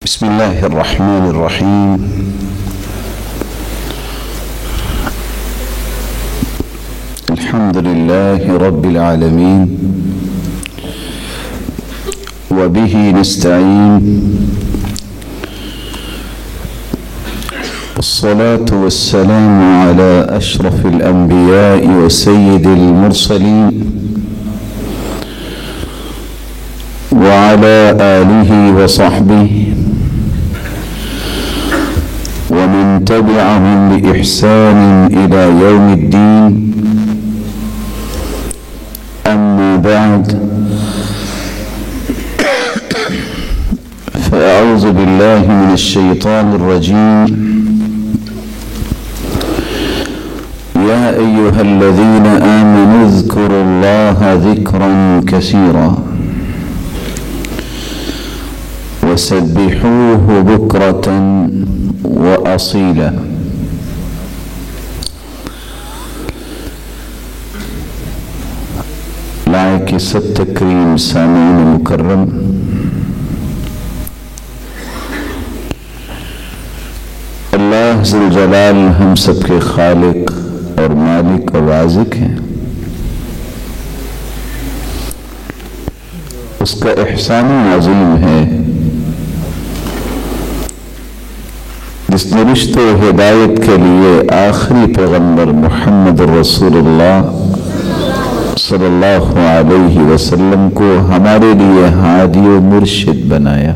بسم الله الرحمن الرحيم. الحمد لله رب العالمين وبه نستعين، والصلاة والسلام على أشرف الأنبياء وسيد المرسلين وعلى آله وصحبه ومن تبعهم بإحسان إلى يوم الدين. أما بعد، فأعوذ بالله من الشيطان الرجيم. يا أيها الذين آمنوا اذكروا الله ذكرا كثيرا وسبحوه بكرة وأصيلا. لائق سب تکریم سامعین مکرم، اللہ ذوالجلال ہم سب کے خالق اور مالک اور رازق ہیں. اس کا احسان عظیم ہے جس نے رشت و ہدایت کے لیے آخری پیغمبر محمد رسول اللہ صلی اللہ علیہ وسلم کو ہمارے لیے ہادی و مرشد بنایا.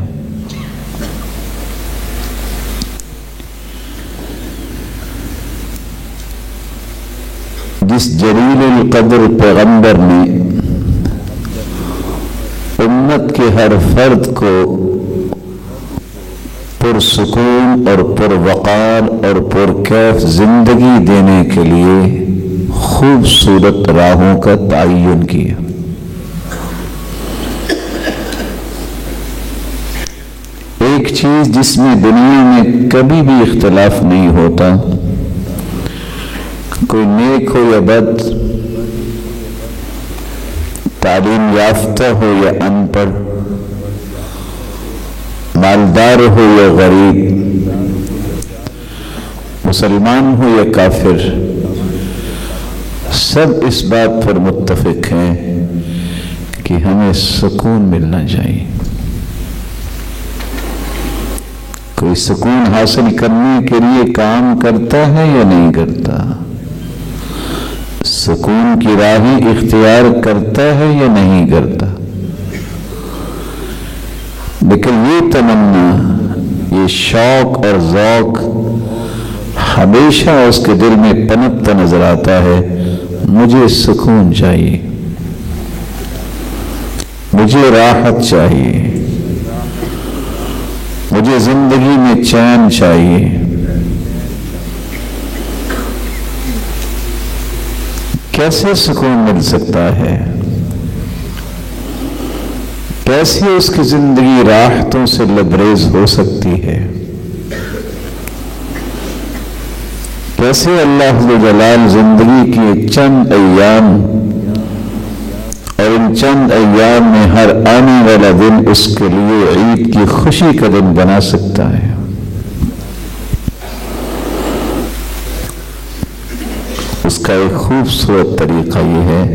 جس جلیل القدر پیغمبر نے امت کے ہر فرد کو پرسکون اور پروقار اور پرکیف زندگی دینے کے لیے خوبصورت راہوں کا تعین کیا. ایک چیز جس میں دنیا میں کبھی بھی اختلاف نہیں ہوتا، کوئی نیک ہو یا بد، تعلیم یافتہ ہو یا ان پڑھ، مالدار ہو یا غریب، مسلمان ہو یا کافر، سب اس بات پر متفق ہیں کہ ہمیں سکون ملنا چاہیے. کوئی سکون حاصل کرنے کے لیے کام کرتا ہے یا نہیں کرتا؟ سکون کی راہیں اختیار کرتا ہے یا نہیں کرتا؟ لیکن یہ تمنا، یہ شوق اور ذوق ہمیشہ اس کے دل میں پنپتا نظر آتا ہے. مجھے سکون چاہیے، مجھے راحت چاہیے، مجھے زندگی میں چین چاہیے. کیسے سکون مل سکتا ہے؟ کیسے اس کی زندگی راحتوں سے لبریز ہو سکتی ہے؟ کیسے اللہ ذوالجلال زندگی کے چند ایام اور ان چند ایام میں ہر آنے والا دن اس کے لیے عید کی خوشی کا دن بنا سکتا ہے؟ اس کا ایک خوبصورت طریقہ یہ ہے،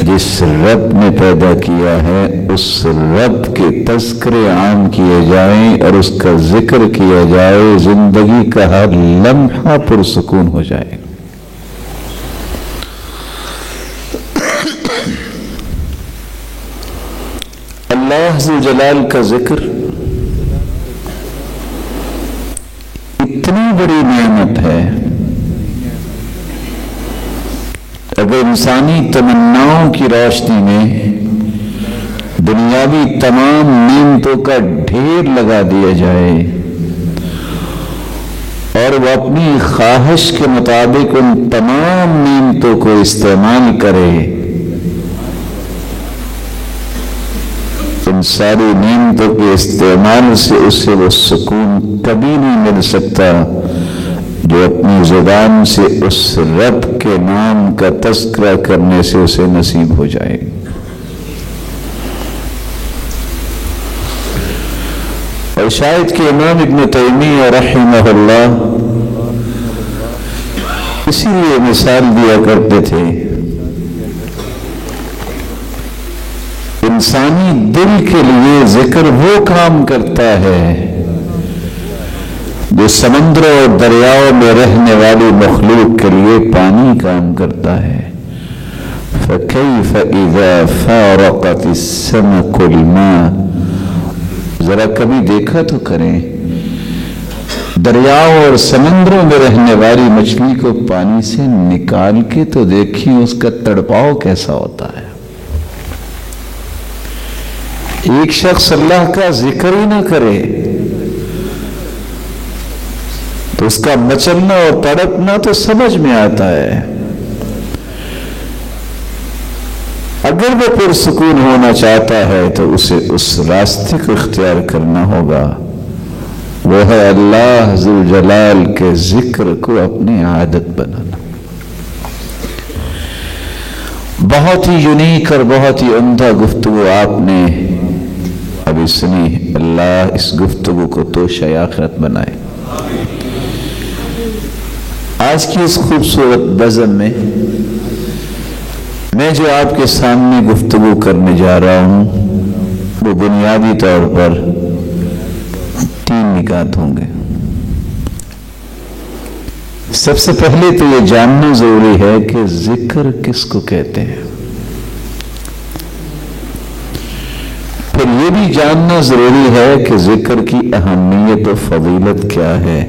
جس رب نے پیدا کیا ہے اس رب کے تذکرے عام کیے جائیں اور اس کا ذکر کیا جائے، زندگی کا ہر لمحہ پرسکون ہو جائے. اللہ ذوالجلال کا ذکر اتنی بڑی نعمت ہے، اگر انسانی تمناؤں کی روشنی میں دنیاوی تمام نعمتوں کا ڈھیر لگا دیا جائے اور وہ اپنی خواہش کے مطابق ان تمام نعمتوں کو استعمال کرے، ان ساری نعمتوں کے استعمال سے اسے وہ سکون کبھی نہیں مل سکتا جو اپنی زبان سے اس رب کے نام کا تذکرہ کرنے سے اسے نصیب ہو جائے. اور شاید کہ امام ابن تیمیہ رحمہ اسی لیے مثال دیا کرتے تھے، انسانی دل کے لیے ذکر وہ کام کرتا ہے جو سمندروں اور دریاؤں میں رہنے والی مخلوق کے لیے پانی کام کرتا ہے۔ فَكَيْفَ إِذَا فَارَقَتِ السَّمَكُ الْمَاءَ، ذرا کبھی دیکھا تو کریں، دریاؤں اور سمندروں میں رہنے والی مچھلی کو پانی سے نکال کے تو دیکھیں اس کا تڑپاؤ کیسا ہوتا ہے۔ ایک شخص اللہ کا ذکر ہی نہ کرے تو اس کا مچلنا اور تڑپنا تو سمجھ میں آتا ہے۔ اگر وہ پرسکون ہونا چاہتا ہے تو اسے اس راستے کو اختیار کرنا ہوگا، وہ ہے اللہ ذوالجلال کے ذکر کو اپنی عادت بنانا۔ بہت ہی یونیک اور بہت ہی عمدہ گفتگو آپ نے ابھی سنی، اللہ اس گفتگو کو توشہ آخرت بنائے۔ آج کی اس خوبصورت بزم میں جو آپ کے سامنے گفتگو کرنے جا رہا ہوں وہ بنیادی طور پر 3 نکات ہوں گے۔ سب سے پہلے تو یہ جاننا ضروری ہے کہ ذکر کس کو کہتے ہیں، پھر یہ بھی جاننا ضروری ہے کہ ذکر کی اہمیت و فضیلت کیا ہے،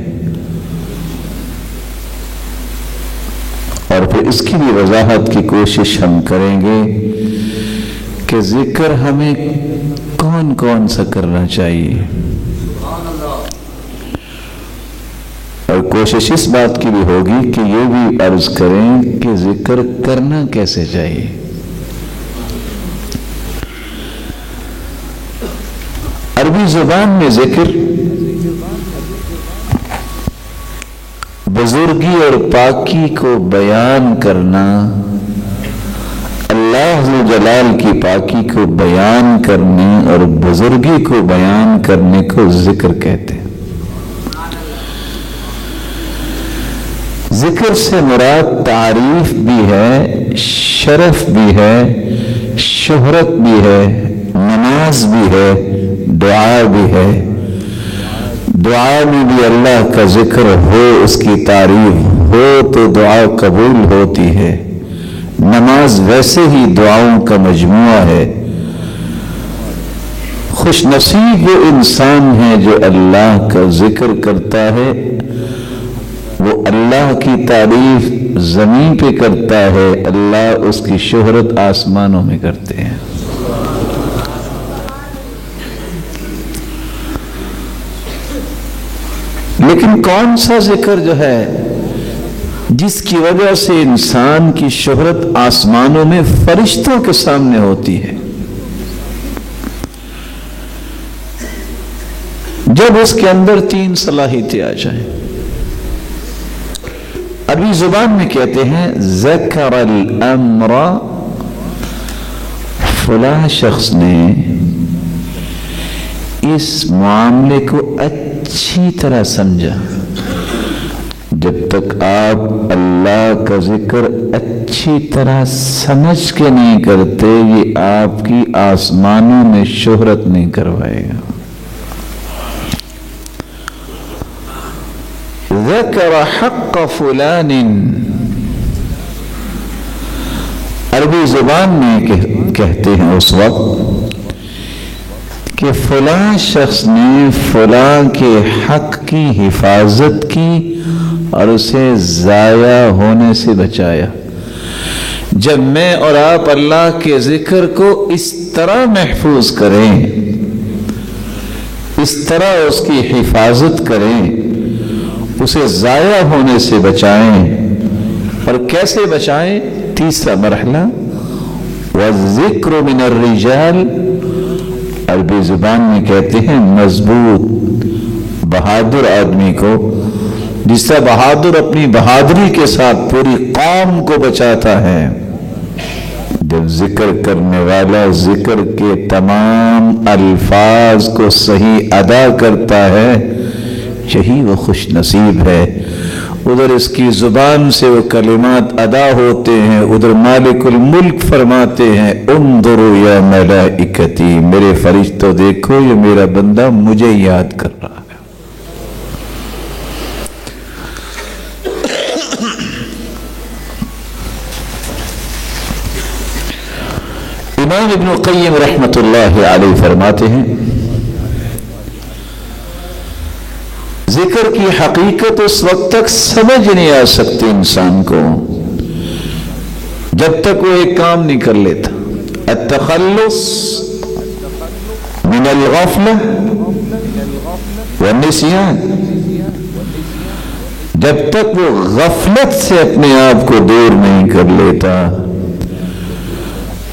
اور پھر اس کی بھی وضاحت کی کوشش ہم کریں گے کہ ذکر ہمیں کون کون سا کرنا چاہیے، اور کوشش اس بات کی بھی ہوگی کہ یہ بھی عرض کریں کہ ذکر کرنا کیسے چاہیے۔ عربی زبان میں ذکر بزرگی اور پاکی کو بیان کرنا، اللہ ذوالجلال کی پاکی کو بیان کرنے اور بزرگی کو بیان کرنے کو ذکر کہتے ہیں۔ ذکر سے مراد تعریف بھی ہے، شرف بھی ہے، شہرت بھی ہے، نماز بھی ہے، دعا بھی ہے۔ دعا میں بھی اللہ کا ذکر ہو، اس کی تعریف ہو تو دعا قبول ہوتی ہے۔ نماز ویسے ہی دعاؤں کا مجموعہ ہے۔ خوش نصیب وہ انسان ہے جو اللہ کا ذکر کرتا ہے، وہ اللہ کی تعریف زمین پہ کرتا ہے، اللہ اس کی شہرت آسمانوں میں کرتے ہیں۔ لیکن کون سا ذکر جو ہے جس کی وجہ سے انسان کی شہرت آسمانوں میں فرشتوں کے سامنے ہوتی ہے؟ جب اس کے اندر 3 صلاحیتیں آ جائیں۔ عربی زبان میں کہتے ہیں ذکر الامر، فلاں شخص نے اس معاملے کو اچھی طرح سمجھا۔ جب تک آپ اللہ کا ذکر اچھی طرح سمجھ کے نہیں کرتے، یہ آپ کی آسمانوں میں شہرت نہیں کروائے گا۔ ذکر حق فلان، عربی زبان میں کہتے ہیں اس وقت کہ فلاں شخص نے فلاں کے حق کی حفاظت کی اور اسے ضائع ہونے سے بچایا۔ جب میں اور آپ اللہ کے ذکر کو اس طرح محفوظ کریں، اس طرح اس کی حفاظت کریں، اسے ضائع ہونے سے بچائیں، اور کیسے بچائیں؟ تیسرا مرحلہ وَالذِّكْرُ مِنَ الرِّجَالِ، عربی زبان میں کہتے ہیں مضبوط بہادر آدمی کو، جس طرح بہادر اپنی بہادری کے ساتھ پوری قوم کو بچاتا ہے، جب ذکر کرنے والا ذکر کے تمام الفاظ کو صحیح ادا کرتا ہے، یہی وہ خوش نصیب ہے۔ ادھر اس کی زبان سے وہ کلمات ادا ہوتے ہیں، ادھر مالک الملک فرماتے ہیں انظروا یا ملائکتی، میرے فرشتوں دیکھو یہ میرا بندہ مجھے یاد کر رہا ہے۔ امام ابن القیم رحمت اللہ علیہ فرماتے ہیں ذکر کی حقیقت اس وقت تک سمجھ نہیں آ سکتی انسان کو جب تک وہ ایک کام نہیں کر لیتا۔ التخلص من الغفلہ والنسیان، جب تک وہ غفلت سے اپنے آپ کو دور نہیں کر لیتا،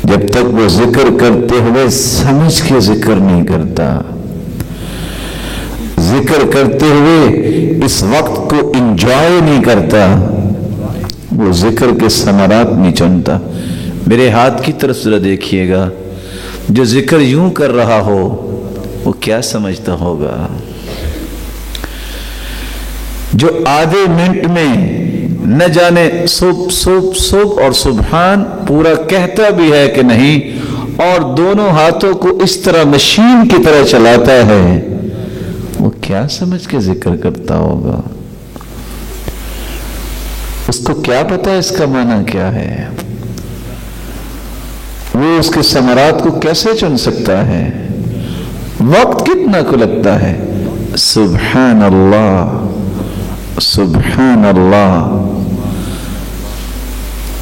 جب تک وہ ذکر کرتے ہوئے سمجھ کے ذکر نہیں کرتا، ذکر کرتے ہوئے اس وقت کو انجوائے نہیں کرتا، وہ ذکر کے ثمرات نہیں چنتا۔ میرے ہاتھ کی طرف ذرا دیکھیے گا، جو ذکر یوں کر رہا ہو وہ کیا سمجھتا ہوگا؟ جو آدھے منٹ میں نہ جانے صبح اور سبحان پورا کہتا بھی ہے کہ نہیں، اور دونوں ہاتھوں کو اس طرح مشین کی طرح چلاتا ہے، وہ کیا سمجھ کے ذکر کرتا ہوگا؟ اس کو کیا پتا اس کا معنی کیا ہے؟ وہ اس کے ثمرات کو کیسے چن سکتا ہے؟ وقت کتنا کو لگتا ہے؟ سبحان اللہ سبحان اللہ۔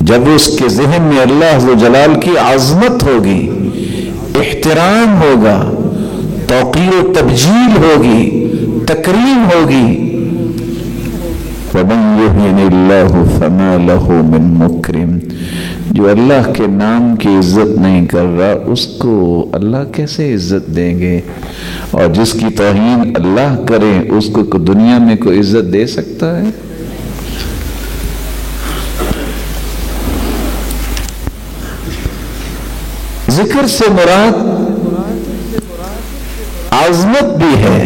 جب اس کے ذہن میں اللہ عز و جلال کی عظمت ہوگی، احترام ہوگا، توقیر و تبجیل ہوگی، تکریم ہوگی، وَمَن يُهِنِ اللَّهُ فَمَا لَهُ مِن مُكْرِمٍ، جو اللہ کے نام کی عزت نہیں کر رہا اس کو اللہ کیسے عزت دیں گے؟ اور جس کی توہین اللہ کرے اس کو دنیا میں کوئی عزت دے سکتا ہے؟ ذکر سے مراد عظمت بھی ہے۔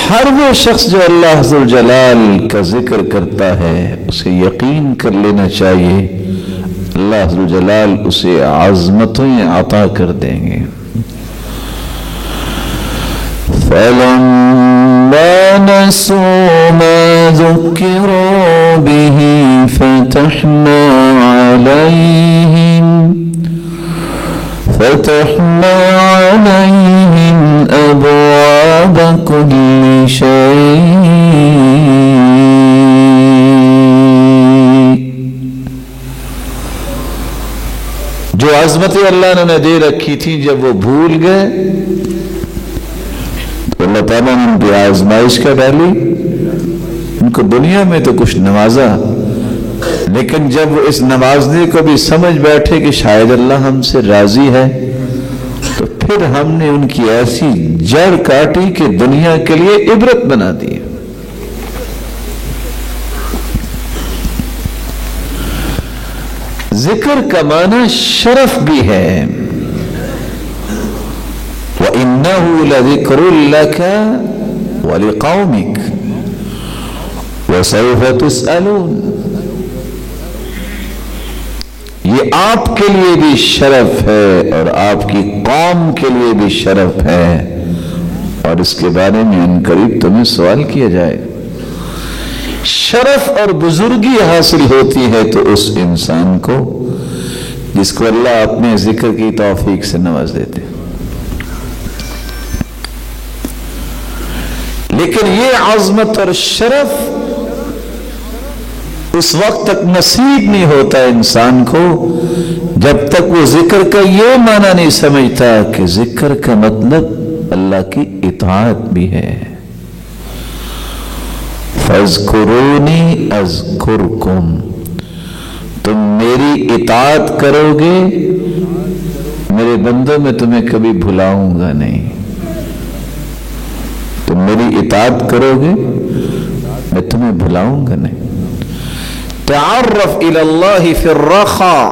ہر وہ شخص جو اللہ عز و جلال کا ذکر کرتا ہے اسے یقین کر لینا چاہیے اللہ عز و جلال اسے عظمتیں عطا کر دیں گے۔ فَلَمَّا نَسُوا مَا ذُكِّرُوا بِهِ فَتَحْنَا عَلَيْهِمْ أَبْوَابَ كُلِّ شَيْءٍ، جو عظمتیں اللہ نے دے رکھی تھی جب وہ بھول گئے تو اللہ تعالیٰ نے ان کی آزمائش کا ڈالی، ان کو دنیا میں تو کچھ نوازا، لیکن جب وہ اس نوازنے کو بھی سمجھ بیٹھے کہ شاید اللہ ہم سے راضی ہے تو پھر ہم نے ان کی ایسی جڑ کاٹی کہ دنیا کے لیے عبرت بنا دی۔ ذکر کا معنی شرف بھی ہے۔ وَإِنَّهُ لَذِكْرٌ لَكَ وَلِقَوْمِكَ وَسَوْفَ تُسْأَلُونَ، یہ آپ کے لیے بھی شرف ہے اور آپ کی قوم کے لیے بھی شرف ہے، اور اس کے بارے میں ان قریب تمہیں سوال کیا جائے۔ شرف اور بزرگی حاصل ہوتی ہے تو اس انسان کو جس کو اللہ اپنے ذکر کی توفیق سے نواز دیتے، لیکن یہ عظمت اور شرف اس وقت تک نصیب نہیں ہوتا انسان کو جب تک وہ ذکر کا یہ معنی نہیں سمجھتا کہ ذکر کا مطلب اللہ کی اطاعت بھی ہے۔ فَاذْكُرُونِي أَذْكُرْكُمْ، تم میری اطاعت کرو گے میرے بندوں میں تمہیں کبھی بھلاؤں گا نہیں، تم میری اطاعت کرو گے میں تمہیں بھلاؤں گا نہیں۔ تعرف الى اللہ فی الرخاء،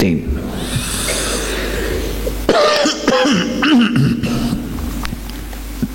3।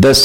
10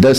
10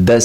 10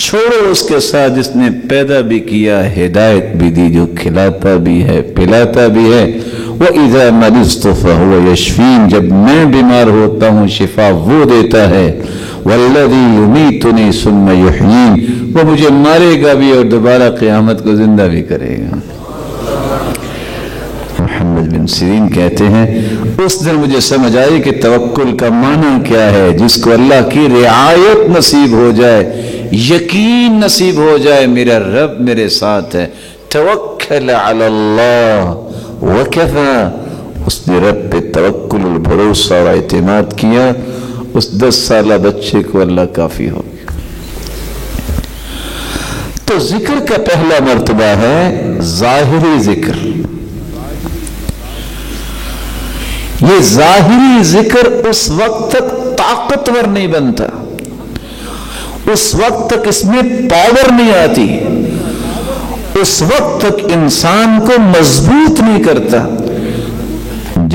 چھوڑو اس کے ساتھ جس نے پیدا بھی کیا، ہدایت بھی دی، جو کھلاتا بھی ہے پلاتا بھی ہے۔ وَإِذَا مَرِضْتُ فَهُوَ يَشْفِينِ، جب میں بیمار ہوتا ہوں شفا وہ دیتا ہے۔ وَالَّذِي يُمِيتُنِي ثُمَّ يُحْيِينِ، وہ مجھے مارے گا بھی اور دوبارہ قیامت کو زندہ بھی کرے گا۔ محمد بن سیرین کہتے ہیں اس دن مجھے سمجھ آئی کہ توکل کا معنی کیا ہے، جس کو اللہ کی رعایت نصیب ہو جائے، یقین نصیب ہو جائے میرا رب میرے ساتھ ہے۔ توکل علی اللہ وکفا، اس نے رب پہ توکل اور بھروسہ اور اعتماد کیا، اس 10 سالہ بچے کو اللہ کافی ہو گیا۔ تو ذکر کا پہلا مرتبہ ہے ظاہری ذکر۔ یہ ظاہری ذکر اس وقت تک طاقتور نہیں بنتا، اس وقت تک اس میں پاور نہیں آتی، اس وقت تک انسان کو مضبوط نہیں کرتا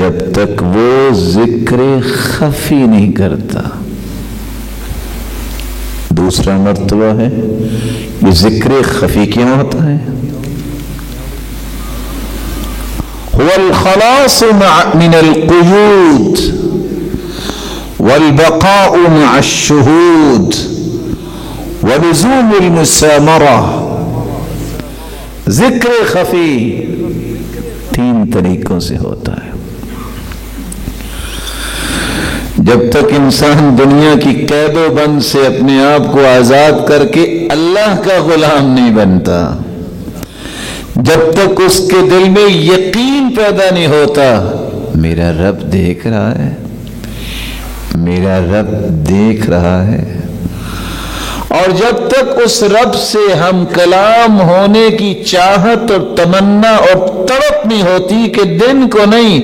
جب تک وہ ذکر خفی نہیں کرتا۔ دوسرا مرتبہ ہے یہ ذکر خفی کیا ہوتا ہے؟ والخلاص من القيود والبقاء مع الشهود ولزوم المسامرة۔ ذکر خفی 3 طریقوں سے ہوتا ہے۔ جب تک انسان دنیا کی قید و بند سے اپنے آپ کو آزاد کر کے اللہ کا غلام نہیں بنتا، جب تک اس کے دل میں یقین پیدا نہیں ہوتا میرا رب دیکھ رہا ہے، میرا رب دیکھ رہا ہے، اور جب تک اس رب سے ہم کلام ہونے کی چاہت اور تمنا اور تڑپ نہیں ہوتی کہ دن کو نہیں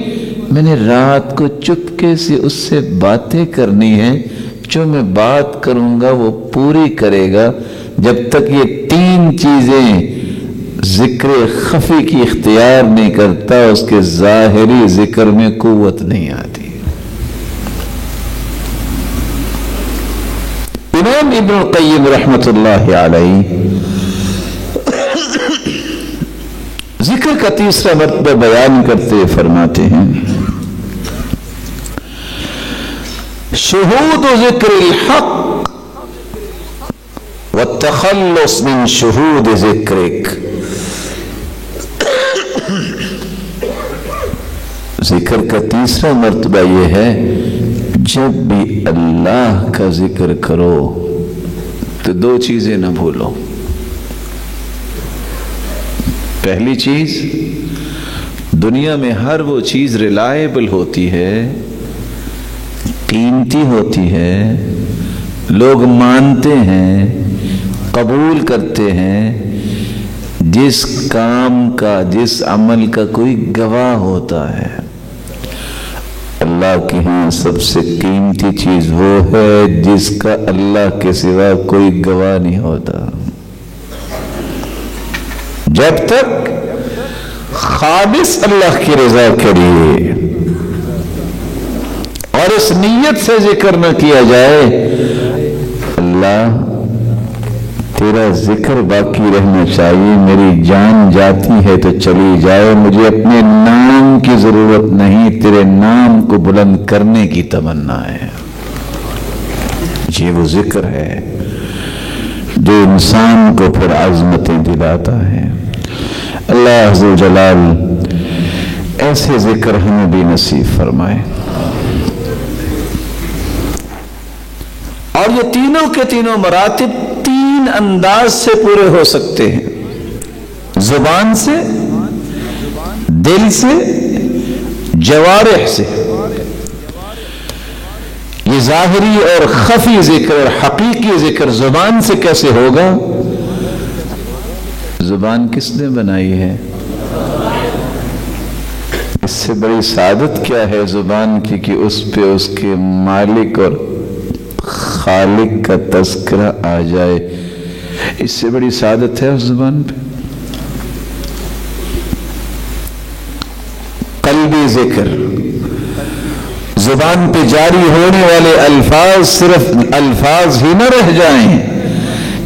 میں نے رات کو چپکے سے اس سے باتیں کرنی ہے، جو میں بات کروں گا وہ پوری کرے گا، جب تک یہ 3 چیزیں ذکر خفی کی اختیار نہیں کرتا اس کے ظاہری ذکر میں قوت نہیں آتی۔ امام ابن القیم رحمت اللہ علیہ ذکر کا تیسرا مرتبہ بیان کرتے فرماتے ہیں شہود ذکر الحق والتخلص من شہود ذکرک۔ ذکر کا تیسرا مرتبہ یہ ہے جب بھی اللہ کا ذکر کرو تو 2 چیزیں نہ بھولو۔ پہلی چیز، دنیا میں ہر وہ چیز ریلائبل ہوتی ہے، قیمتی ہوتی ہے، لوگ مانتے ہیں، قبول کرتے ہیں، جس کام کا جس عمل کا کوئی گواہ ہوتا ہے۔ اللہ کے ہاں سب سے قیمتی چیز وہ ہے جس کا اللہ کے سوا کوئی گواہ نہیں ہوتا۔ جب تک خالص اللہ کی رضا کریے اور اس نیت سے ذکر نہ کیا جائے اللہ تیرا ذکر باقی رہنا چاہیے، میری جان جاتی ہے تو چلی جائے، مجھے اپنے نام کی ضرورت نہیں، تیرے نام کو بلند کرنے کی تمنا ہے۔ یہ وہ ذکر ہے جو انسان کو پھر عظمتیں دلاتا ہے۔ اللہ عز و جلال ایسے ذکر ہمیں بھی نصیب فرمائے۔ اور یہ تینوں کے تینوں مراتب 3 انداز سے پورے ہو سکتے ہیں، زبان سے، دل سے، جوارح سے۔ یہ ظاہری اور خفی ذکر اور حقیقی ذکر زبان سے کیسے ہوگا؟ زبان کس نے بنائی ہے؟ اس سے بڑی سعادت کیا ہے زبان کی کہ اس پہ اس کے مالک اور خالق کا تذکرہ آ جائے، اس سے بڑی سعادت ہے اس زبان پہ۔ قلبی ذکر، زبان پہ جاری ہونے والے الفاظ صرف الفاظ ہی نہ رہ جائیں،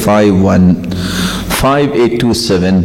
5827,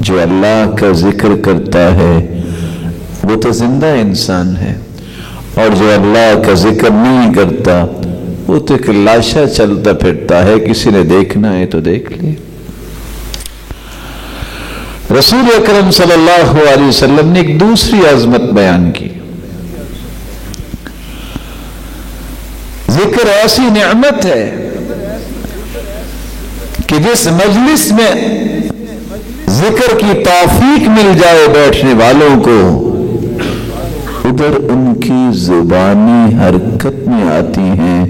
جو اللہ کا ذکر کرتا ہے وہ تو زندہ انسان ہے، اور جو اللہ کا ذکر نہیں کرتا وہ تو ایک لاشا چلتا پھرتا ہے، کسی نے دیکھنا ہے تو دیکھ لے۔ رسول اکرم صلی اللہ علیہ وسلم نے ایک دوسری عظمت بیان کی۔ ذکر ایسی نعمت ہے کہ جس مجلس میں ذکر کی توفیق مل جائے بیٹھنے والوں کو، ادھر ان کی زبانی حرکت میں آتی ہیں،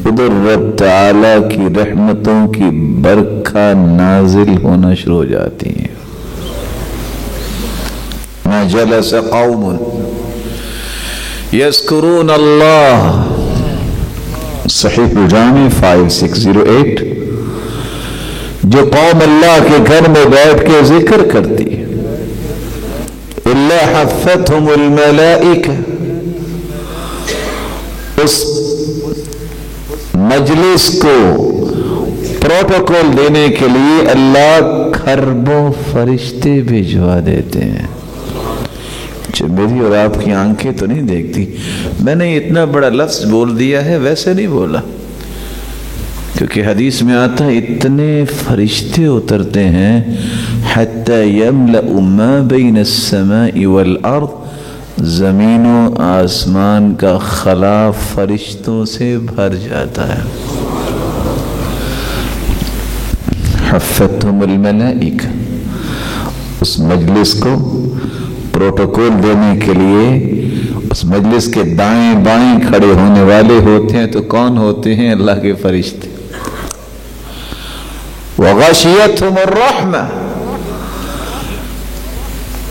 ادھر رب تعالی کی رحمتوں کی برکھا نازل ہونا شروع ہو جاتی ہیں۔ ما جلس قوم یذکرون اللہ، صحیح الجامع 5608، جو قوم اللہ کے گھر میں بیٹھ کے ذکر کرتی ہے، الا حفتهم الملائکہ، اس مجلس کو پروٹوکول دینے کے لیے اللہ کھربوں فرشتے بھجوا دیتے ہیں۔ جو میری اور آپ کی آنکھیں تو نہیں دیکھتی، میں نے اتنا بڑا لفظ بول دیا ہے، ویسے نہیں بولا، کیونکہ حدیث میں آتا ہے اتنے فرشتے اترتے ہیں حتی یملأ ما بین السماء والارض، زمین و آسمان کا خلا فرشتوں سے بھر جاتا ہے۔ حفتهم الملائکہ، اس مجلس کو پروٹوکول دینے کے لیے اس مجلس کے دائیں بائیں کھڑے ہونے والے ہوتے ہیں، تو کون ہوتے ہیں؟ اللہ کے فرشتے۔ وغشیتہم الرحمہ،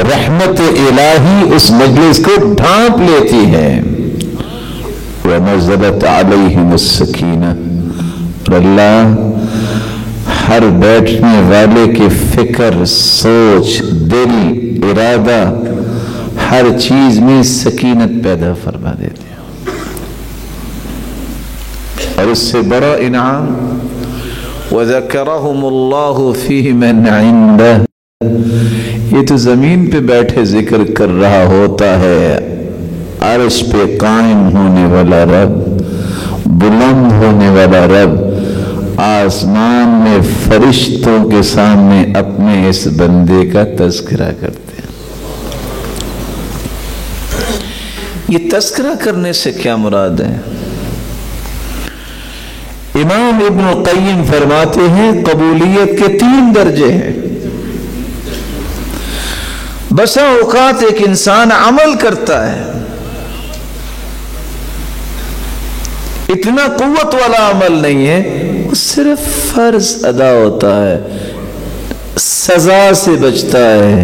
رحمت الہی اس مجلس کو ڈھانپ لیتی ہے۔ ونزلت علیہم السکینہ، اور اللہ ہر بیٹھنے والے کی فکر، سوچ، دل، ارادہ، ہر چیز میں سکینت پیدا فرما دیتے ہیں۔ اور اس سے بڑا انعام وَذَكَرَهُمُ اللَّهُ فِي مَنْ عِنْدَهُ، یہ تو زمین پہ بیٹھے ذکر کر رہا ہوتا ہے، عرش پہ قائم ہونے والا رب، بلند ہونے والا رب آسمان میں فرشتوں کے سامنے اپنے اس بندے کا تذکرہ کرتے ہیں۔ یہ تذکرہ کرنے سے کیا مراد ہے؟ امام ابن قیم فرماتے ہیں قبولیت کے 3 درجے ہیں۔ بسا اوقات ایک انسان عمل کرتا ہے، اتنا قوت والا عمل نہیں ہے، صرف فرض ادا ہوتا ہے، سزا سے بچتا ہے۔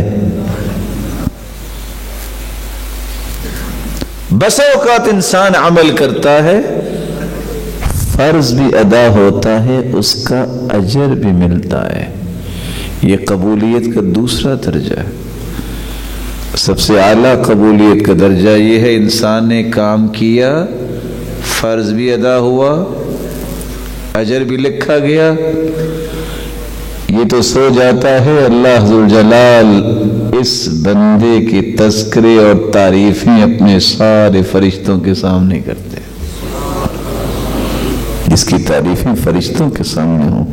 بسا اوقات انسان عمل کرتا ہے، فرض بھی ادا ہوتا ہے، اس کا اجر بھی ملتا ہے۔ یہ قبولیت کا دوسرا درجہ ہے۔ سب سے اعلیٰ قبولیت کا درجہ یہ ہے انسان نے کام کیا، فرض بھی ادا ہوا، اجر بھی لکھا گیا، یہ تو سو جاتا ہے، اللہ ذوالجلال اس بندے کی تذکرے اور تعریفیں اپنے سارے فرشتوں کے سامنے کرتے ہیں۔ جس کی تعریفیں فرشتوں کے سامنے ہوں،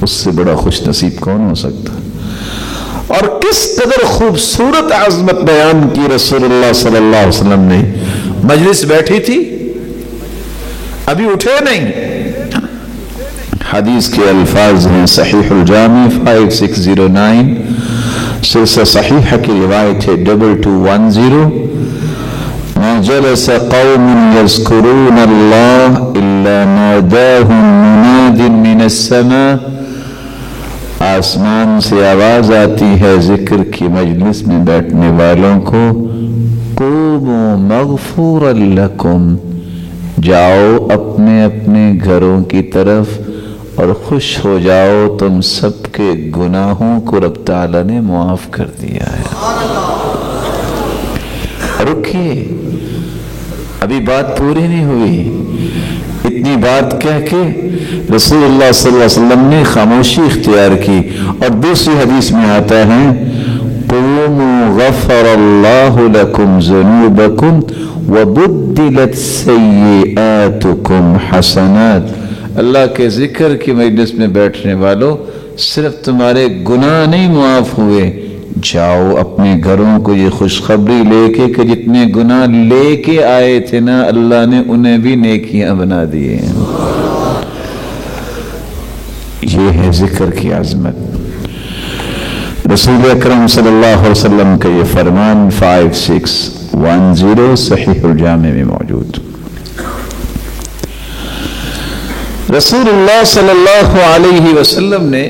اس سے بڑا خوش نصیب کون ہو سکتا؟ اور کس قدر خوبصورت عظمت بیان کی رسول اللہ صلی اللہ علیہ وسلم نے۔ مجلس بیٹھی تھی، ابھی اٹھے نہیں، حدیث کے الفاظ ہیں، صحیح الجامع 5609، سلسلہ صحیحہ کی روایت ہے 2210، ما جلس قوم يذكرون الله الا ناداهم مناد من السماء، آسمان سے آواز آتی ہے ذکر کی مجلس میں بیٹھنے والوں کو، قوموا مغفورا لکم، جاؤ اپنے اپنے گھروں کی طرف اور خوش ہو جاؤ، تم سب کے گناہوں کو رب تعالیٰ نے معاف کر دیا ہے۔ رکھیے، ابھی بات پوری نہیں ہوئی۔ اتنی بات کہہ کے رسول اللہ صلی اللہ علیہ وسلم نے خاموشی اختیار کی. اور دوسری حدیث میں آتا ہے قوموا غفر اللہ لکم ذنوبکم وبدلت سیئاتکم حسنات. اللہ کے ذکر کی مجلس میں بیٹھنے والوں، صرف تمہارے گناہ نہیں معاف ہوئے، جاؤ اپنے گھروں کو یہ خوشخبری لے کے کہ جتنے گناہ لے کے آئے تھے نا اللہ نے انہیں بھی نیکیاں بنا دیے. یہ ہے ذکر کی عظمت. رسول اکرم صلی اللہ علیہ وسلم کا یہ فرمان 5610 صحیح الجامع میں موجود. رسول اللہ صلی اللہ علیہ وسلم نے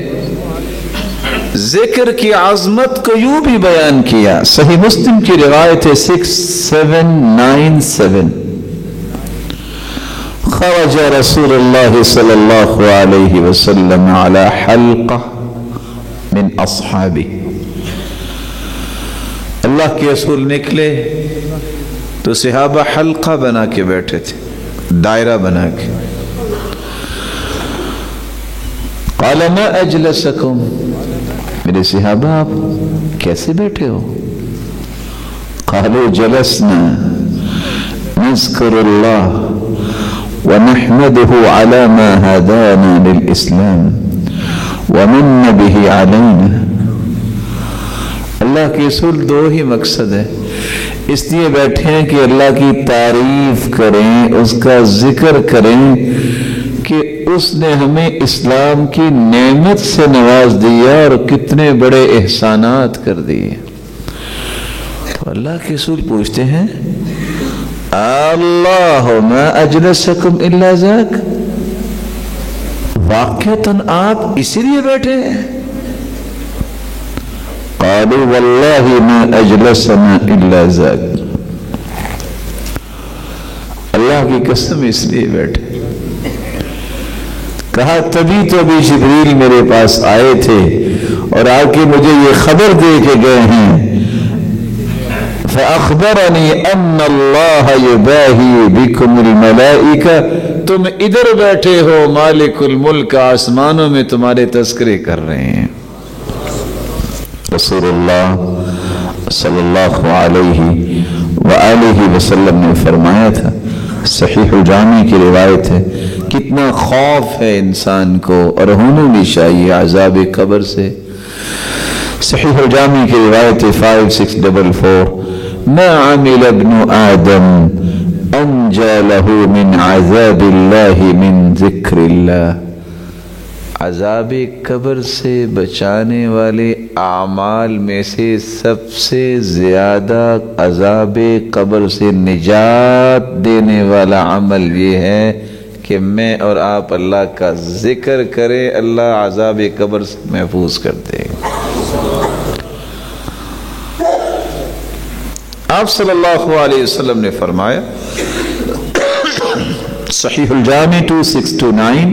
ذکر کی عظمت کو یوں بھی بیان کیا. صحیح مسلم کی روایت ہے 6797 خرج رسول اللہ صلی اللہ علیہ وسلم على حلقہ من اصحابہ. اللہ کے رسول نکلے تو صحابہ حلقہ بنا کے بیٹھے تھے، دائرہ بنا کے. قال ما اجلسکم، میرے صحابہ آپ کیسے بیٹھے ہو؟ قالوا جلسنا نذكر الله ونحمده على ما هدانا للإسلام ومن به علينا. اللہ کے رسول دو ہی مقصد ہے، اس لیے بیٹھے ہیں کہ اللہ کی تعریف کریں، اس کا ذکر کریں کہ اس نے ہمیں اسلام کی نعمت سے نواز دیا اور کتنے بڑے احسانات کر دیے. تو اللہ کے رسول پوچھتے ہیں اللہ ما اجلسکم الا ذاک، واقعتاً آپ اسی لیے بیٹھے ہیں؟ قالوا واللہ ما اجلسنا الا ذاک، اللہ کی قسم اس لیے بیٹھے. کہا تبھی تو ابھی جبریل میرے پاس آئے تھے اور آ کے مجھے یہ خبر دے کے گئے ہیں فأخبرنی ان اللہ یباہی بکم الملائکہ، تم ادھر بیٹھے ہو، مالک الملک آسمانوں میں تمہارے تذکرے کر رہے ہیں. رسول اللہ صلی اللہ علیہ وآلہ وسلم نے فرمایا تھا، صحیح الجامع کی روایت ہے، کتنا خوف ہے انسان کو اور ہونا بھی چاہیے عذاب قبر سے. صحیح الجامع کی روایت 5644 ما عمل ابن آدم انجا له من عذاب اللہ من ذکر اللہ. عذاب قبر سے بچانے والے اعمال میں سے سب سے زیادہ عذاب قبر سے نجات دینے والا عمل یہ ہے کہ میں اور آپ اللہ کا ذکر کریں، اللہ عذاب قبر سے محفوظ کرتے ہیں. آپ صلی اللہ علیہ وسلم نے فرمایا صحیح الجامع 2629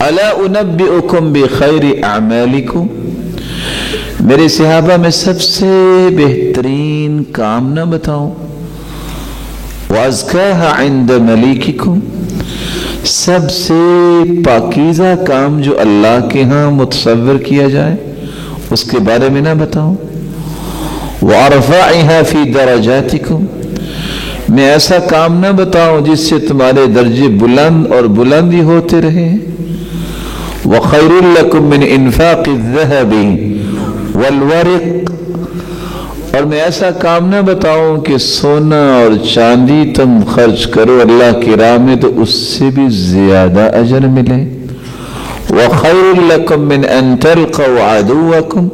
الا انبئکم بخیر اعمالکم، میرے صحابہ میں سب سے بہترین کام نہ بتاؤں؟ وَأَزْكَاهَا عِنْدَ مَلِيكِكُمْ، سب سے پاکیزہ کام جو اللہ کے ہاں متصور کیا جائے اس کے بارے میں نہ بتاؤں؟ وَأَرْفَعِهَا فِي دَرَجَاتِكُمْ، میں ایسا کام نہ بتاؤں جس سے تمہارے درجے بلند اور بلند ہی ہوتے رہے. وَخَيْرٌ لَكُمْ مِنْ إِنفَاقِ الذَّهَبِ وَالْوَرِقِ، اور میں ایسا کام نہ بتاؤں کہ سونا اور چاندی تم خرچ کرو اللہ کی راہ میں تو اس سے بھی زیادہ اجر ملے. وَخَيْرٌ لَكُمْ مِنْ أَن تَلْقَوْا عَدُوَّكُمْ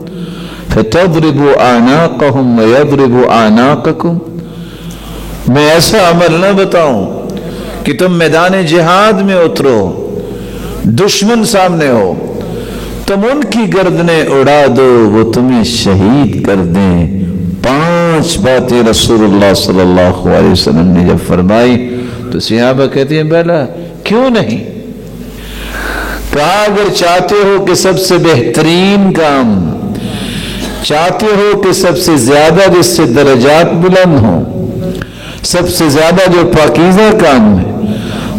فَتَضْرِبُوا أَعْنَاقَهُمْ وَيَضْرِبُوا أَعْنَاقَكُمْ، میں ایسا عمل نہ بتاؤں کہ تم میدان جہاد میں اترو، دشمن سامنے ہو، تم ان کی گردنیں اڑا دو، وہ تمہیں شہید کر دیں. 5 باتیں رسول اللہ صلی اللہ علیہ وسلم نے جب فرمائی تو صحابہ کہتے ہیں بلا کیوں نہیں؟ کہا اگر چاہتے ہو کہ سب سے بہترین کام، چاہتے ہو کہ سب سے زیادہ جس سے درجات بلند ہوں، سب سے زیادہ جو پاکیزہ کام ہے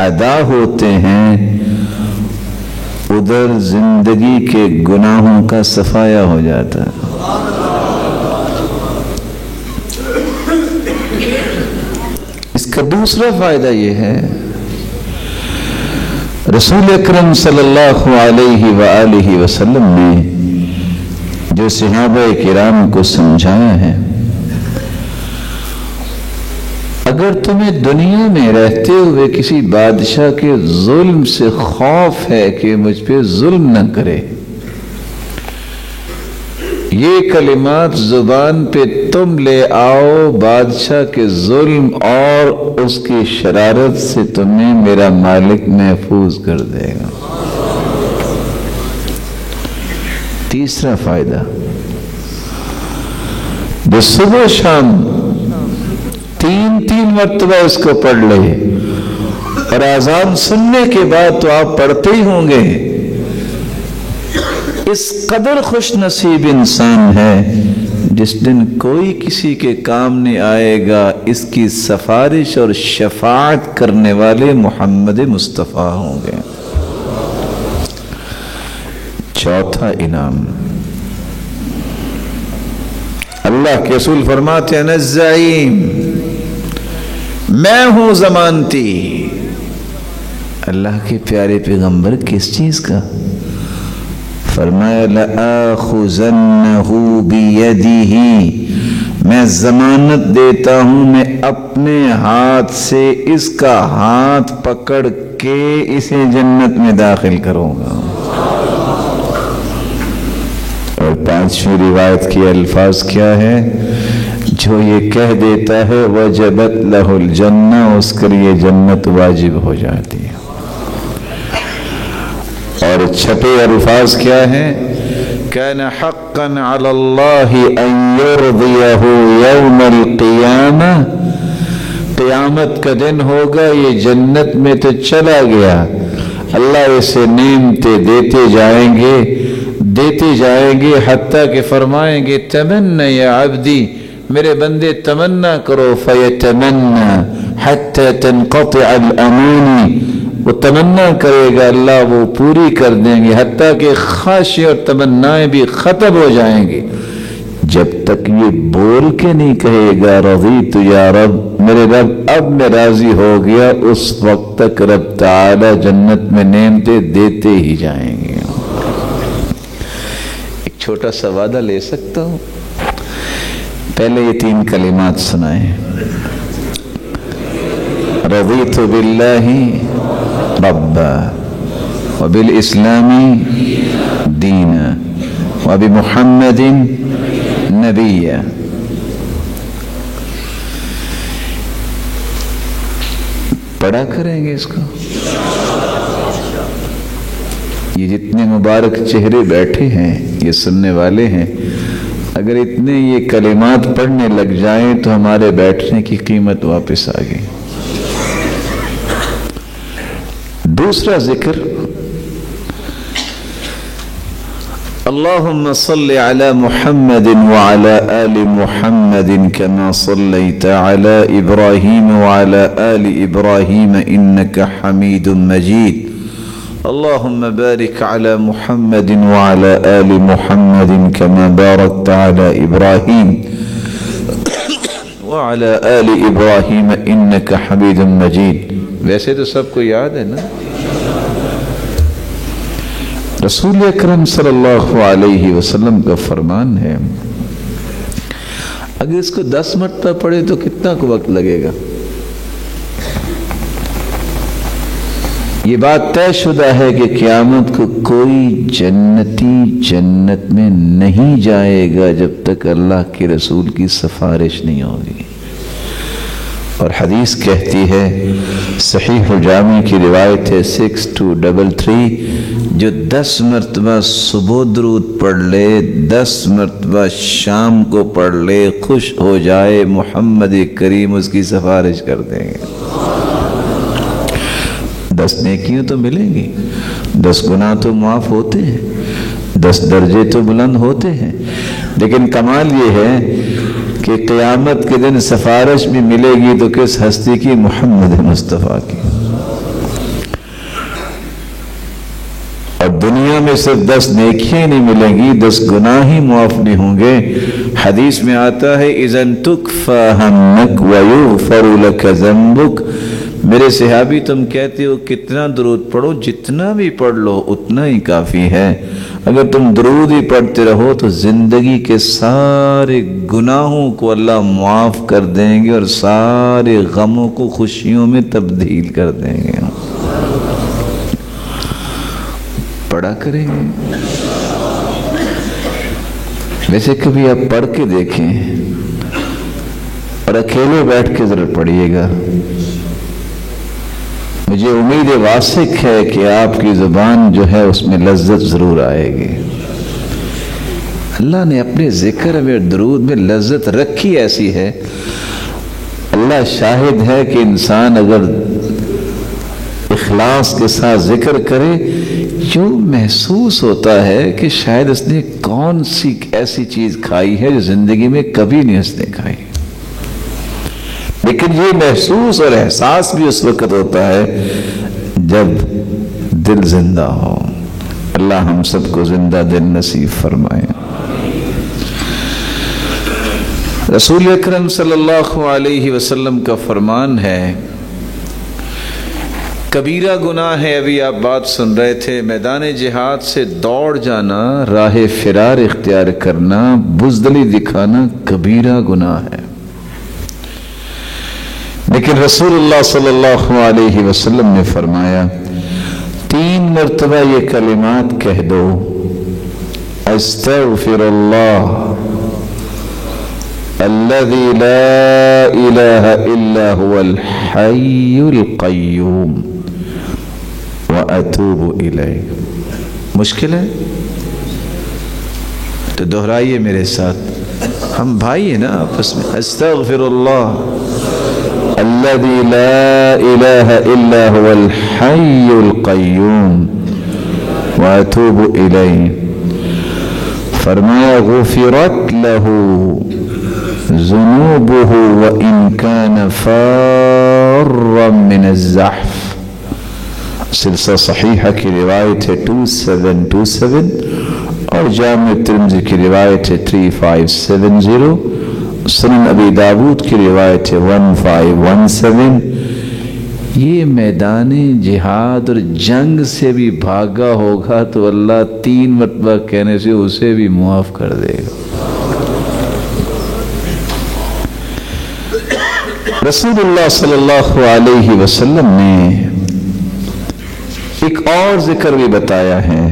ادا ہوتے ہیں ادھر زندگی کے گناہوں کا صفایا ہو جاتا ہے۔ اس کا دوسرا فائدہ یہ ہے، رسول اکرم صلی اللہ علیہ وآلہ وسلم نے جو صحابہ کرام کو سمجھایا ہے، اگر تمہیں دنیا میں رہتے ہوئے کسی بادشاہ کے ظلم سے خوف ہے کہ مجھ پہ ظلم نہ کرے، یہ کلمات زبان پہ تم لے آؤ، بادشاہ کے ظلم اور اس کی شرارت سے تمہیں میرا مالک محفوظ کر دے گا۔ تیسرا فائدہ، جو صبح شام تین مرتبہ اس کو پڑھ لے، اور اذان سننے کے بعد تو آپ پڑھتے ہی ہوں گے، اس قدر خوش نصیب انسان ہے جس دن کوئی کسی کے کام نہیں آئے گا، اس کی سفارش اور شفاعت کرنے والے محمد مصطفیٰ ہوں گے۔ چوتھا انعام، اللہ کے رسول فرماتے ہیں انا الزعیم، میں ہوں ضمانتی۔ اللہ کے پیارے پیغمبر کس چیز کا؟ فرمایا لآخذنہ بیدہ، میں ضمانت دیتا ہوں، میں اپنے ہاتھ سے اس کا ہاتھ پکڑ کے اسے جنت میں داخل کروں گا۔ اور پانچویں روایت کے الفاظ کیا ہے؟ جو یہ کہہ دیتا ہے وجبت لہ الجنہ، اس کے لیے جنت واجب ہو جاتی ہے۔ اور چھٹے الفاظ کیا ہیں؟ کان حقا علی اللہ ان یرضیہ یوم القیامہ، قیامت کا دن ہوگا، یہ جنت میں تو چلا گیا، اللہ اسے نعمتیں دیتے جائیں گے حتیٰ کہ فرمائیں گے تمنا یا عبدی، میرے بندے تمنا کرو، فیتمنا حتی تنقطع الامانی، وہ تمنا کرے گا، اللہ وہ پوری کر دیں گے حتیٰ کہ خواہشیں اور تمنائیں بھی ختم ہو جائیں گی۔ جب تک یہ بول کے نہیں کہے گا رضیت یا رب، میرے رب اب میں راضی ہو گیا، اس وقت تک رب تعالی جنت میں نعمتیں دیتے ہی جائیں گے۔ ایک چھوٹا سا وعدہ لے سکتا ہوں؟ پہلے یہ تین کلمات سنائیں، رضیت باللہ ربا وبالاسلام دینا وبمحمد نبیا۔ پڑھا کریں گے اس کو؟ یہ جتنے مبارک چہرے بیٹھے ہیں، یہ سننے والے ہیں، اگر اتنے یہ کلمات پڑھنے لگ جائیں تو ہمارے بیٹھنے کی قیمت واپس آ گئی۔ دوسرا ذکر، اللہم صل علی محمد وعلی آل محمد كما صلیت علی ابراہیم وعلی آل ابراہیم انک حمید مجید، اللہم بارک علی محمد وعلی آل محمد كما بارکت علی ابراہیم وعلی آل ابراہیم انک حمید مجید۔ ویسے تو سب کو یاد ہے نا؟ رسول اکرم صلی اللہ علیہ وسلم کا فرمان ہے، اگر اس کو 10 مرتبہ پڑھے تو کتنا وقت لگے گا؟ یہ بات طے شدہ ہے کہ قیامت کو کوئی جنتی جنت میں نہیں جائے گا جب تک اللہ کے رسول کی سفارش نہیں ہوگی۔ اور حدیث کہتی ہے، صحیح الجامع کی روایت ہے 6233، جو 10 مرتبہ صبح درود پڑھ لے، 10 مرتبہ شام کو پڑھ لے، خوش ہو جائے، محمد کریم اس کی سفارش کر دیں گے۔ 10 نیکیاں تو ملیں گی، 10 گناہ تو معاف ہوتے ہیں، 10 درجے تو بلند ہوتے ہیں، لیکن کمال یہ ہے کہ قیامت کے دن سفارش بھی ملے گی تو کس ہستی کی؟ محمد مصطفیٰ کی۔ اور دنیا میں صرف 10 نیکیاں نہیں ملیں گی، 10 گناہ ہی معاف نہیں ہوں گے۔ حدیث میں آتا ہے اذن تکفى همك ويغفر لك ذنبك، میرے صحابی تم کہتے ہو کتنا درود پڑھو، جتنا بھی پڑھ لو اتنا ہی کافی ہے۔ اگر تم درود ہی پڑھتے رہو تو زندگی کے سارے گناہوں کو اللہ معاف کر دیں گے اور سارے غموں کو خوشیوں میں تبدیل کر دیں گے۔ پڑھا کریں گے، ویسے کبھی آپ پڑھ کے دیکھیں اور اکیلے بیٹھ کے ضرور پڑھیے گا، مجھے امید واثق ہے کہ آپ کی زبان جو ہے اس میں لذت ضرور آئے گی۔ اللہ نے اپنے ذکر میں درود میں لذت رکھی ایسی ہے، اللہ شاہد ہے کہ انسان اگر اخلاص کے ساتھ ذکر کرے جو محسوس ہوتا ہے کہ شاید اس نے کون سی ایسی چیز کھائی ہے جو زندگی میں کبھی نہیں اس نے کھائی، لیکن یہ محسوس اور احساس بھی اس وقت ہوتا ہے جب دل زندہ ہو۔ اللہ ہم سب کو زندہ دل نصیب فرمائے۔ رسول اکرم صلی اللہ علیہ وسلم کا فرمان ہے، کبیرہ گناہ ہے، ابھی آپ بات سن رہے تھے، میدان جہاد سے دوڑ جانا، راہ فرار اختیار کرنا، بزدلی دکھانا کبیرہ گناہ ہے، لیکن رسول اللہ صلی اللہ علیہ وسلم نے فرمایا 3 مرتبہ یہ کلمات کہہ دو، استغفر اللہ الذي لا الہ الا هو الحی القیوم واتوب الیہ۔ مشکل ہے تو دہرائیے میرے ساتھ، ہم بھائی ہیں نا آپس میں۔ استغفر اللہ الذي لا الہ الا هو الحی القیوم واتوب الیہ۔ فرمایا غفرت له ذنوبه وإن كان فارا من الزحف۔ سلسلہ صحیحہ کی روایت ہے 2727 اور جامع ترمذی کی روایت ہے 3570، سنن ابی داود کی روایت ہے 1517۔ یہ میدان جہاد اور جنگ سے بھی بھاگا ہوگا تو اللہ 3 مرتبہ کہنے سے اسے بھی معاف کر دے گا۔ رسول اللہ صلی اللہ علیہ وسلم نے ایک اور ذکر بھی بتایا ہے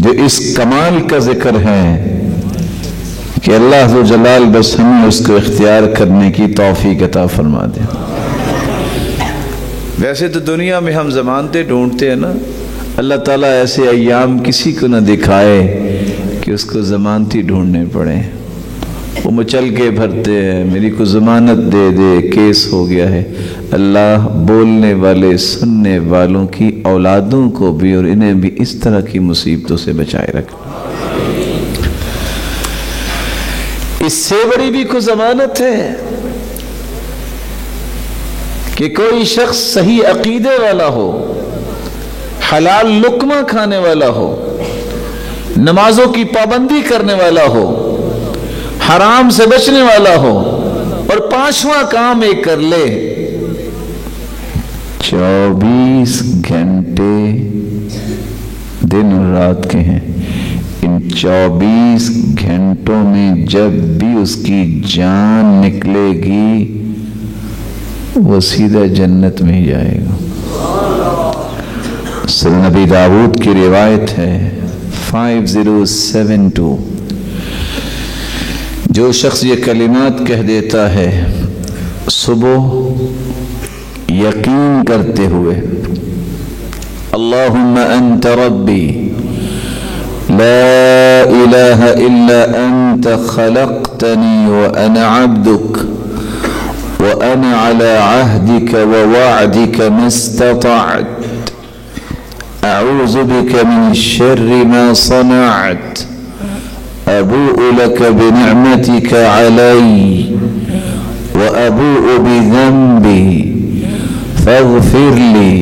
جو اس کمال کا ذکر ہے کہ اللہ ذو جلال بس ہمیں اس کو اختیار کرنے کی توفیق عطا فرما دے۔ ویسے تو دنیا میں ہم ضمانتیں ڈھونڈتے ہیں نا، اللہ تعالیٰ ایسے ایام کسی کو نہ دکھائے کہ اس کو ضمانتی ڈھونڈنے پڑے، وہ مچل کے بھرتے ہیں میری کو ضمانت دے دے کیس ہو گیا ہے۔ اللہ بولنے والے سننے والوں کی اولادوں کو بھی اور انہیں بھی اس طرح کی مصیبتوں سے بچائے رکھ۔ اس سے بڑی بھی کوئی ضمانت ہے کہ کوئی شخص صحیح عقیدے والا ہو، حلال لقمہ کھانے والا ہو، نمازوں کی پابندی کرنے والا ہو، حرام سے بچنے والا ہو اور 5واں کام ایک کر لے، 24 گھنٹے دن اور رات کے ہیں، ان 24 گھنٹوں میں جب بھی اس کی جان نکلے گی وہ سیدھا جنت میں ہی جائے گا۔ سنن ابی داود کی روایت ہے 5072، جو شخص یہ کلمات کہہ دیتا ہے صبح یقین کرتے ہوئے اللہم انت ربی لا الہ الا انت خلقتنی وانا عبدک وانا على عهدك ووعدك ما استطعت اعوذ بك من الشر ما صنعت ابوء لك بنعمتك علي وابوء بذنبي فاغفر لي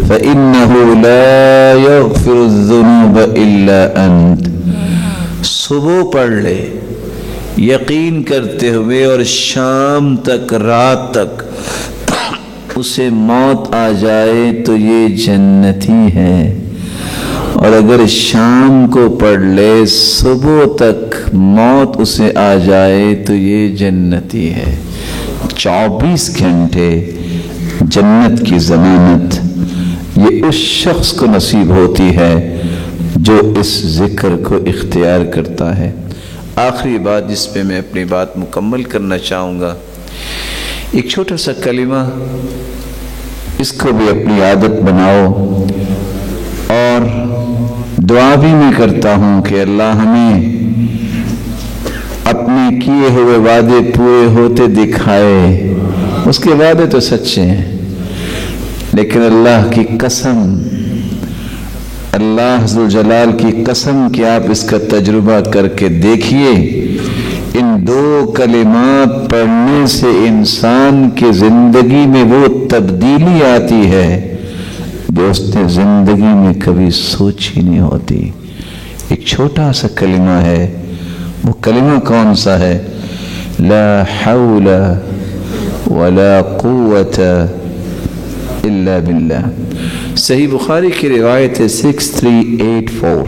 فإنه لا يغفر الذنوب إلا أنت. صبح پڑھ لے یقین کرتے ہوئے اور شام تک رات تک اسے موت آ جائے تو یہ جنتی ہے، اور اگر شام کو پڑھ لے صبح تک موت اسے آ جائے تو یہ جنتی ہے. 24 گھنٹے جنت کی ضمانت یہ اس شخص کو نصیب ہوتی ہے جو اس ذکر کو اختیار کرتا ہے. آخری بات جس پہ میں اپنی بات مکمل کرنا چاہوں گا، ایک چھوٹا سا کلمہ، اس کو بھی اپنی عادت بناؤ، اور دعا بھی میں کرتا ہوں کہ اللہ ہمیں اپنے کیے ہوئے وعدے پورے ہوتے دکھائے. اس کے وعدے تو سچے ہیں، لیکن اللہ کی قسم، اللہ ذوالجلال کی قسم کہ آپ اس کا تجربہ کر کے دیکھیے، ان 2 کلمات پڑھنے سے انسان کے زندگی میں وہ تبدیلی آتی ہے جو اس نے زندگی میں کبھی سوچی نہیں ہوتی. ایک چھوٹا سا کلمہ ہے، وہ کلمہ کون سا ہے؟ لا حول ولا قوت الا باللہ. صحیح بخاری کی روایت ہے 6384،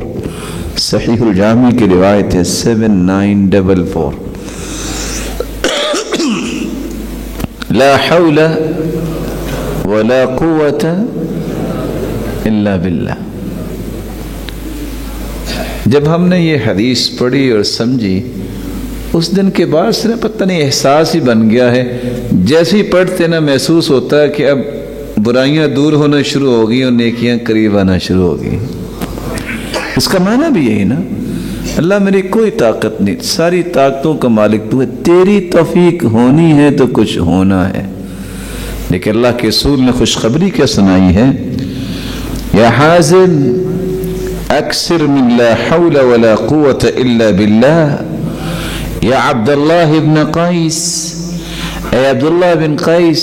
صحیح الجامع کی روایت ہے 7944. لا حول ولا قوت الا باللہ. جب ہم نے یہ حدیث پڑھی اور سمجھی، اس دن کے بعد سے پتہ نہیں احساس ہی بن گیا ہے، جیسے ہی پڑھتے نا محسوس ہوتا ہے کہ اب برائیاں دور ہونا شروع ہو گئی اور نیکیاں قریب آنا شروع ہو گئی. اس کا معنی بھی یہی نا، اللہ میری کوئی طاقت نہیں، ساری طاقتوں کا مالک تو ہے، تیری توفیق ہونی ہے تو کچھ ہونا ہے. لیکن اللہ کے رسول نے خوشخبری کیا سنائی ہے؟ یا حازم اکثر من لا حول ولا قوت الا باللہ. یا عبداللہ ابن قیس، اے عبداللہ بن قیس،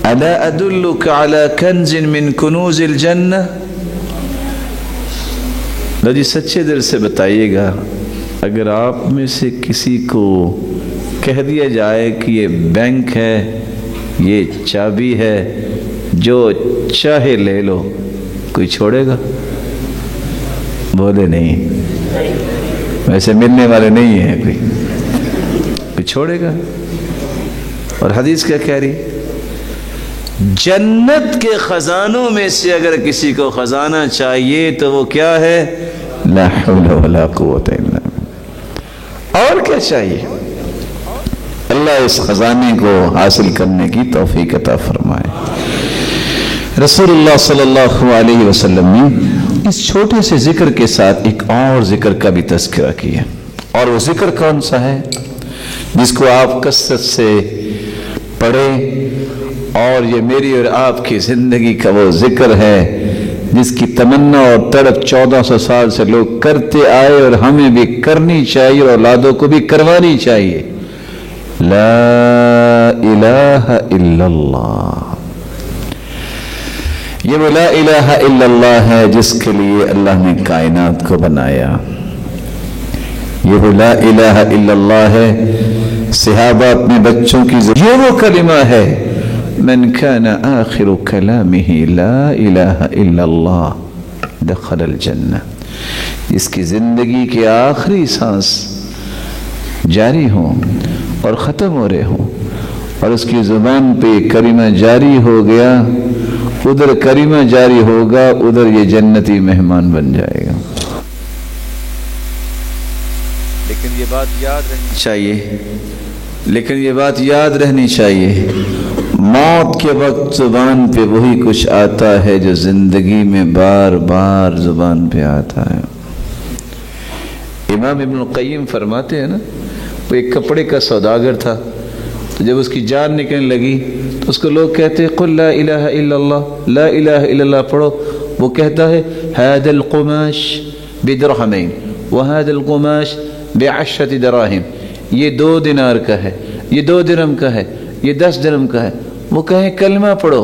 الا ادلک علی کنز من کنوز الجنہ. جی سچے دل سے بتائیے گا، اگر آپ میں سے کسی کو کہہ دیا جائے کہ یہ بینک ہے، یہ چابی ہے، جو چاہے لے لو، کوئی چھوڑے گا؟ بولے نہیں، ویسے ملنے والے نہیں ہیں، کوئی چھوڑے گا؟ اور حدیث کیا کہہ رہی؟ جنت کے خزانوں میں سے اگر کسی کو خزانہ چاہیے تو وہ کیا ہے؟ لا حول ولا قوت الا باللہ. اور کیا چاہیے؟ اللہ اس خزانے کو حاصل کرنے کی توفیق عطا فرمائے. رسول اللہ صلی اللہ علیہ وسلم نے اس چھوٹے سے ذکر کے ساتھ ایک اور ذکر کا بھی تذکرہ کیا، اور وہ ذکر کون سا ہے جس کو آپ کثرت سے پڑھیں، اور یہ میری اور آپ کی زندگی کا وہ ذکر ہے جس کی تمنا اور تڑپ 1400 سال سے لوگ کرتے آئے، اور ہمیں بھی کرنی چاہیے اور اولادوں کو بھی کروانی چاہیے. لا الہ الا اللہ. یہ وہ لا الہ الا اللہ ہے جس کے لیے اللہ نے کائنات کو بنایا. یہ وہ لا الہ الا اللہ ہے، صحابہ اپنے بچوں کی یہ وہ کلمہ ہے، من کان آخر کلامہ لا الہ الا اللہ دخل الجنہ. جس کی زندگی کے آخری سانس جاری ہوں اور ختم ہو رہے ہوں، اور اس کی زبان پہ کلمہ جاری ہو گیا، ادھر کلمہ جاری ہوگا، ادھر یہ جنتی مہمان بن جائے گا. لیکن یہ بات یاد رہنی چاہیے، موت کے وقت زبان پہ وہی کچھ آتا ہے جو زندگی میں بار بار زبان پہ آتا ہے. امام ابن القیم فرماتے ہیں نا، وہ ایک کپڑے کا سوداگر تھا، تو جب اس کی جان نکلنے لگی تو اس کو لوگ کہتے ہیں قل لا الہ الا اللہ، لا الہ الا اللہ پڑھو. وہ کہتا ہے هذا القماش بدرہمین وهذا القماش ب10 دراہم. یہ 2 دینار کا ہے، یہ 2 درہم کا ہے، یہ 10 درہم کا ہے. وہ کہیں کلمہ پڑھو،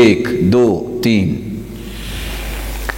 1 2 3।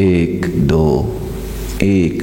1 2 1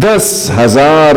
10,000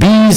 20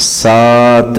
7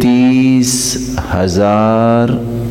30,000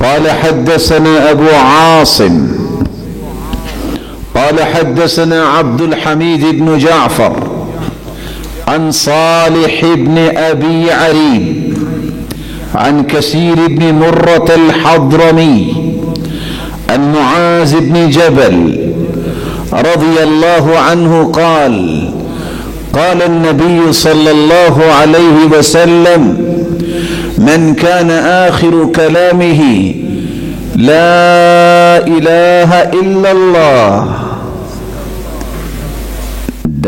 قال حدثنا أبو عاصم قال حدثنا عبد الحميد بن جعفر عن صالح بن أبي عريب عن كثير بن مرة الحضرمي عن معاذ بن جبل رضي الله عنه قال قال النبي صلى الله عليه وسلم من كان آخر كلامه لا إله إلا الله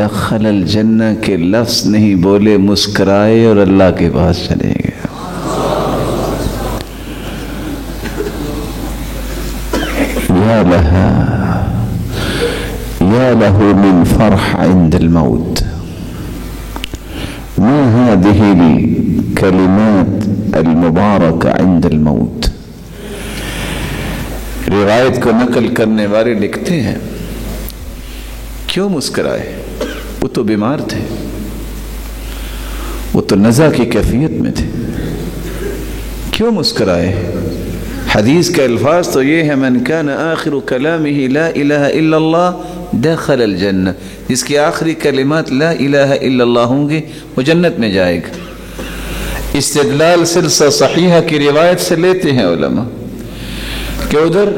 دخل الجنہ کے لفظ نہیں بولے، مسکرائے اور اللہ کے پاس چلے گئے۔ یا لہو من فرح عند الموت ما هذه الكلمات المباركة عند الموت۔ روایت کو نقل کرنے والے لکھتے ہیں کیوں مسکرائے؟ وہ تو بیمار تھے، وہ تو نزع کی کیفیت میں تھے، کیوں مسکرائے؟ حدیث کا الفاظ تو یہ ہے من کان آخر کلامہ لا الہ الا اللہ دخل الجنہ، جس کی آخری کلمات لا الہ الا اللہ ہوں گے وہ جنت میں جائے گا۔ استدلال سلسلہ صحیحہ کی روایت سے لیتے ہیں علماء کہ ادھر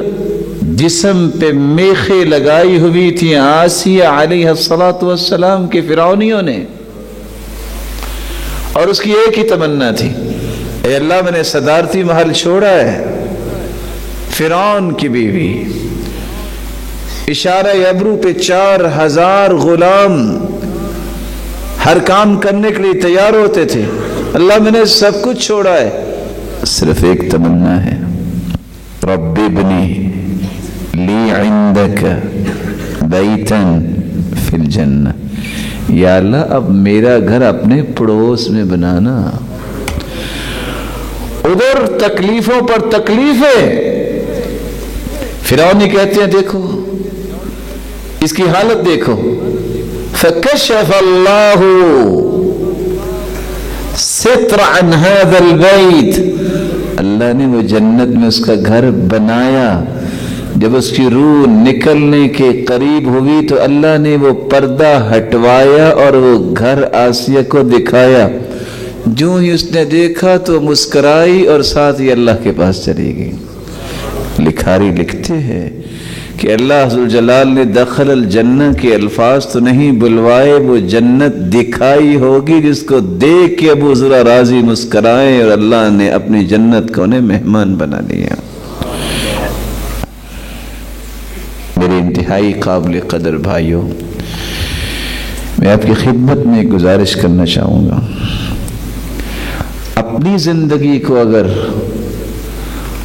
جسم پہ میخیں لگائی ہوئی تھی آسیہ علیہ السلام کے فرعونیوں نے، اور اس کی ایک ہی تمنا تھی، اے اللہ میں نے صدارتی محل چھوڑا ہے، فرعون کی بیوی، اشارہ ابرو پہ 4000 غلام ہر کام کرنے کے لیے تیار ہوتے تھے، اللہ میں نے سب کچھ چھوڑا ہے، صرف ایک تمنا ہے، رب ابنی لی عندک بیتا فی الجنہ، یا اللہ اب میرا گھر اپنے پڑوس میں بنانا۔ ادھر تکلیفوں پر تکلیفیں، فرعونی کہتے ہیں دیکھو اس کی حالت دیکھو، فکشف اللہ ستر عن هذا البیت، اللہ نے وہ جنت میں اس کا گھر بنایا۔ جب اس کی روح نکلنے کے قریب ہوئی تو اللہ نے وہ پردہ ہٹوایا اور وہ گھر آسیہ کو دکھایا۔ جو ہی اس نے دیکھا تو مسکرائی اور ساتھ ہی اللہ کے پاس چلی گئی۔ لکھاری لکھتے ہیں کہ اللہ ذوالجلال نے دخل الجنہ کے الفاظ تو نہیں بلوائے، وہ جنت دکھائی ہوگی جس کو دیکھ کے ابو ذر راضی مسکرائے، اور اللہ نے اپنی جنت کو انہیں مہمان بنا لیا۔ میرے انتہائی قابل قدر بھائیوں، میں آپ کی خدمت میں ایک گزارش کرنا چاہوں گا، اپنی زندگی کو اگر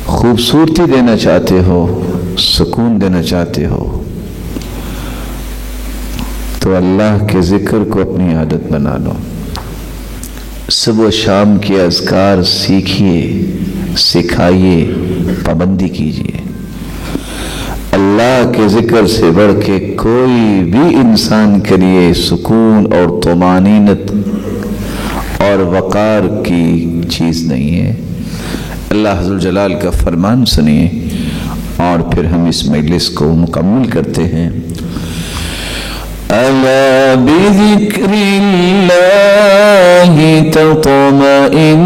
خوبصورتی دینا چاہتے ہو، سکون دینا چاہتے ہو، تو اللہ کے ذکر کو اپنی عادت بنا لو۔ صبح و شام کے اذکار سیکھیے، سکھائیے، پابندی کیجیے۔ اللہ کے ذکر سے بڑھ کے کوئی بھی انسان کے لیے سکون اور طمانینت اور وقار کی چیز نہیں ہے۔ اللہ ذوالجلال کا فرمان سنیے اور پھر ہم اس مجلس کو مکمل کرتے ہیں۔ الا بذکر اللہ تطمئن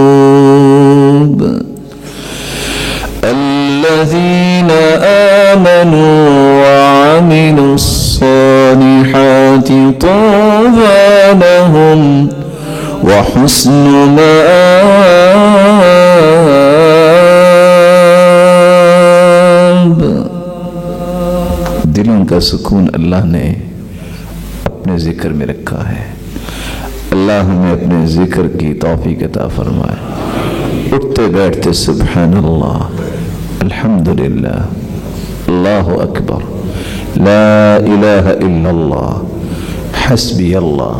القلوب الذین آمنوا وعملوا الصالحات طوبى لهم وحسن مآب۔ دلوں کا سکون اللہ نے اپنے ذکر میں رکھا ہے. اللہ ہمیں اپنے ذکر کی توفیق عطا فرمائے. اٹھتے بیٹھتے سبحان اللہ, الحمدللہ, اللہ اکبر, لا الہ الا اللہ, حسبی اللہ,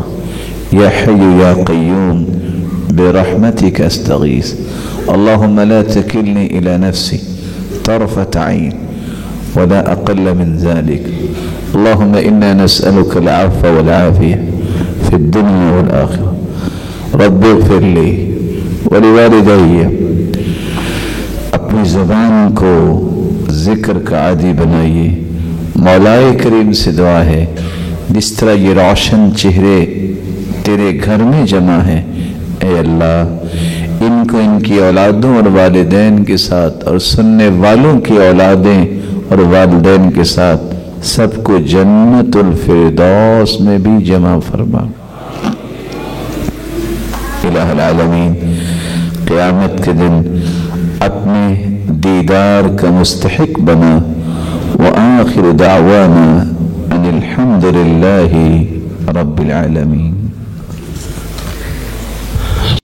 یا حی یا قیوم برحمتک استغیث, اللہم لا تکلنی الى نفسی طرفة عین ولا اقل من ذلك, اللہم انا نسألک العفو والعافیہ فی الدنیا والآخرہ, رب اغفر لی ولوالدی. اپنی زبان کو ذکر کا عادی بنائیے. مولا کریم سے دعا ہے جس طرح یہ روشن چہرے تیرے گھر میں جمع ہیں, اے اللہ ان کو ان کی اولادوں اور والدین کے ساتھ اور سننے والوں کی اولادیں اور والدین کے ساتھ سب کو جنت الفردوس میں بھی جمع فرما. الہ العالمین قیامت کے دن اپنے دیدار کا مستحق بنا. وآخر دعوانا ان الحمد للہ رب العالمین.